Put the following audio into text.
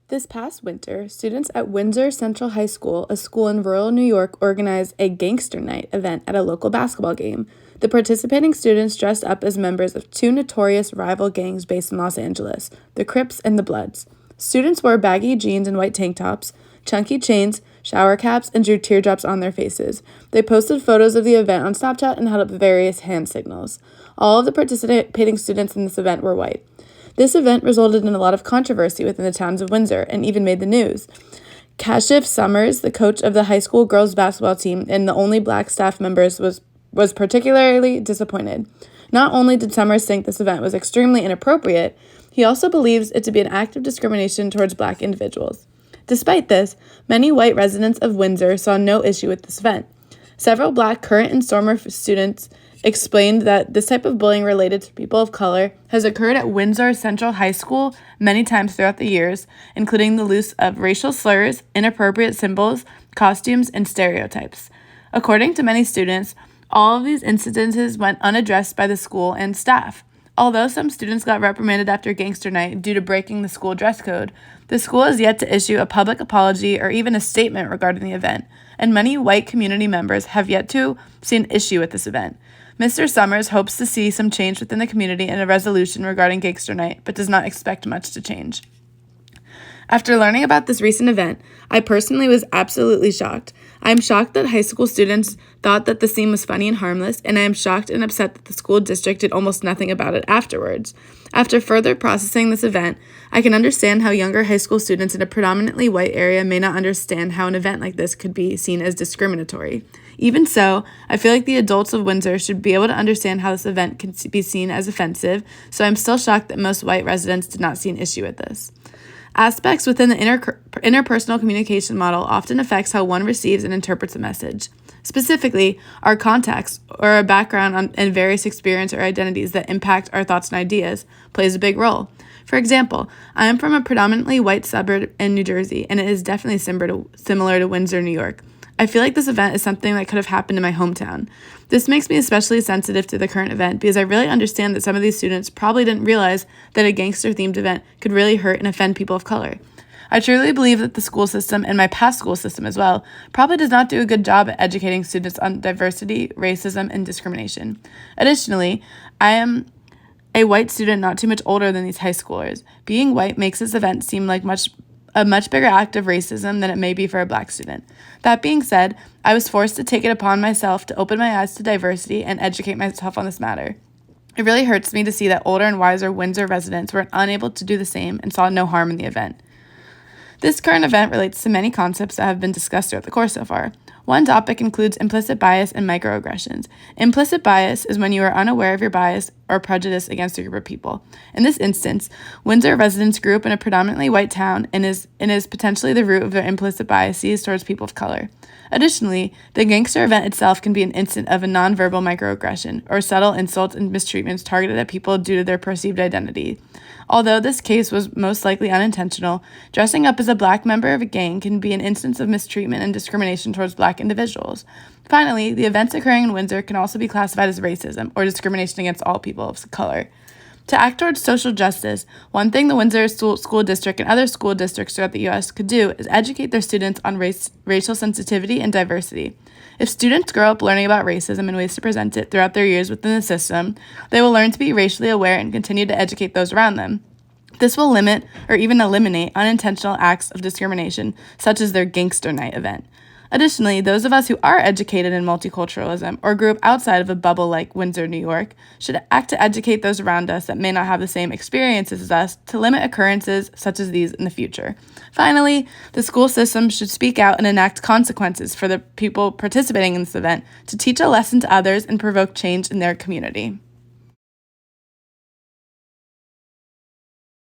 This past winter, students at Windsor Central High School, a school in rural New York, organized a Gangster Night event at a local basketball game. The participating students dressed up as members of two notorious rival gangs based in Los Angeles, the Crips and the Bloods. Students wore baggy jeans and white tank tops, chunky chains, shower caps, and drew teardrops on their faces. They posted photos of the event on Snapchat and held up various hand signals. All of the participating students in this event were white. This event resulted in a lot of controversy within the towns of Windsor and even made the news. Kashif Summers, the coach of the high school girls basketball team and the only black staff members, was particularly disappointed. Not only did Summers think this event was extremely inappropriate, he also believes it to be an act of discrimination towards black individuals. Despite this, many white residents of Windsor saw no issue with this event. Several black current and former students explained that this type of bullying related to people of color has occurred at Windsor Central High School many times throughout the years, including the use of racial slurs, inappropriate symbols, costumes, and stereotypes. According to many students, all of these incidences went unaddressed by the school and staff. Although some students got reprimanded after Gangster Night due to breaking the school dress code, the school has yet to issue a public apology or even a statement regarding the event, and many white community members have yet to see an issue with this event. Mr. Summers hopes to see some change within the community and a resolution regarding Gangster Night, but does not expect much to change. After learning about this recent event, I personally was absolutely shocked. I am shocked that high school students thought that the scene was funny and harmless, and I am shocked and upset that the school district did almost nothing about it afterwards. After further processing this event, I can understand how younger high school students in a predominantly white area may not understand how an event like this could be seen as discriminatory. Even so, I feel like the adults of Windsor should be able to understand how this event can be seen as offensive, so I'm still shocked that most white residents did not see an issue with this. Aspects within the interpersonal communication model often affects how one receives and interprets a message. Specifically, our context, or our background and various experiences or identities that impact our thoughts and ideas, plays a big role. For example, I am from a predominantly white suburb in New Jersey, and it is definitely similar to Windsor, New York. I feel like this event is something that could have happened in my hometown. This makes me especially sensitive to the current event because I really understand that some of these students probably didn't realize that a gangster-themed event could really hurt and offend people of color. I truly believe that the school system, and my past school system as well, probably does not do a good job at educating students on diversity, racism, and discrimination. Additionally, I am a white student not too much older than these high schoolers. Being white makes this event seem like a much bigger act of racism than it may be for a black student. That being said, I was forced to take it upon myself to open my eyes to diversity and educate myself on this matter. It really hurts me to see that older and wiser Windsor residents were unable to do the same and saw no harm in the event. This current event relates to many concepts that have been discussed throughout the course so far. One topic includes implicit bias and microaggressions. Implicit bias is when you are unaware of your bias or prejudice against a group of people. In this instance, Windsor residents grew up in a predominantly white town and is potentially the root of their implicit biases towards people of color. Additionally, the gangster event itself can be an instance of a nonverbal microaggression, or subtle insults and mistreatments targeted at people due to their perceived identity. Although this case was most likely unintentional, dressing up as a black member of a gang can be an instance of mistreatment and discrimination towards black individuals. Finally, the events occurring in Windsor can also be classified as racism or discrimination against all people of color. To act towards social justice, one thing the Windsor School District and other school districts throughout the U.S. could do is educate their students on racial sensitivity and diversity. If students grow up learning about racism and ways to present it throughout their years within the system, they will learn to be racially aware and continue to educate those around them. This will limit or even eliminate unintentional acts of discrimination, such as their Gangster Night event. Additionally, those of us who are educated in multiculturalism or grew up outside of a bubble like Windsor, New York, should act to educate those around us that may not have the same experiences as us to limit occurrences such as these in the future. Finally, the school system should speak out and enact consequences for the people participating in this event to teach a lesson to others and provoke change in their community.